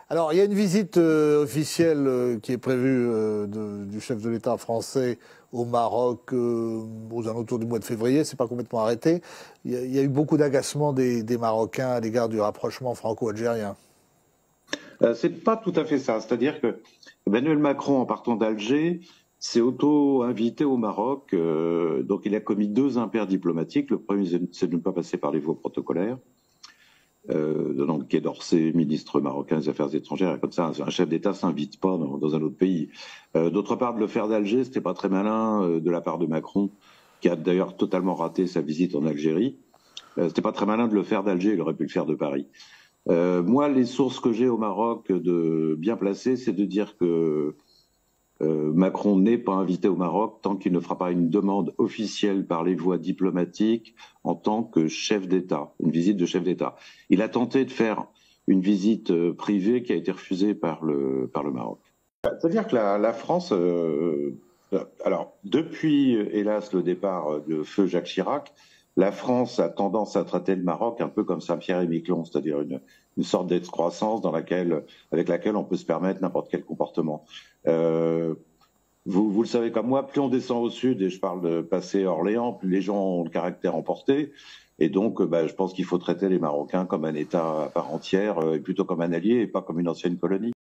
Alors, il y a une visite officielle qui est prévue du chef de l'État français au Maroc aux alentours du mois de février. C'est pas complètement arrêté. Il y a eu beaucoup d'agacement des Marocains à l'égard du rapprochement franco-algérien. C'est pas tout à fait ça. C'est-à-dire que Emmanuel Macron, en partant d'Alger, s'est auto-invité au Maroc. Donc, il a commis deux impairs diplomatiques. Le premier, c'est de ne pas passer par les voies protocolaires. Donc, Quai d'Orsay, ministre marocain des Affaires étrangères, et comme ça, un chef d'État s'invite pas dans un autre pays. D'autre part, de le faire d'Alger, c'était pas très malin de la part de Macron, qui a d'ailleurs totalement raté sa visite en Algérie. C'était pas très malin de le faire d'Alger, il aurait pu le faire de Paris. Moi, les sources que j'ai au Maroc de bien placées, c'est de dire que Macron n'est pas invité au Maroc tant qu'il ne fera pas une demande officielle par les voies diplomatiques en tant que chef d'État, une visite de chef d'État. Il a tenté de faire une visite privée qui a été refusée par le Maroc. C'est-à-dire que la France, alors depuis hélas le départ de feu Jacques Chirac, la France a tendance à traiter le Maroc un peu comme Saint-Pierre et Miquelon, c'est-à-dire une sorte d'excroissance avec laquelle on peut se permettre n'importe quel comportement. Vous le savez comme moi, plus on descend au sud, et je parle de passer Orléans, plus les gens ont le caractère emporté. Et donc, je pense qu'il faut traiter les Marocains comme un État à part entière, et plutôt comme un allié et pas comme une ancienne colonie.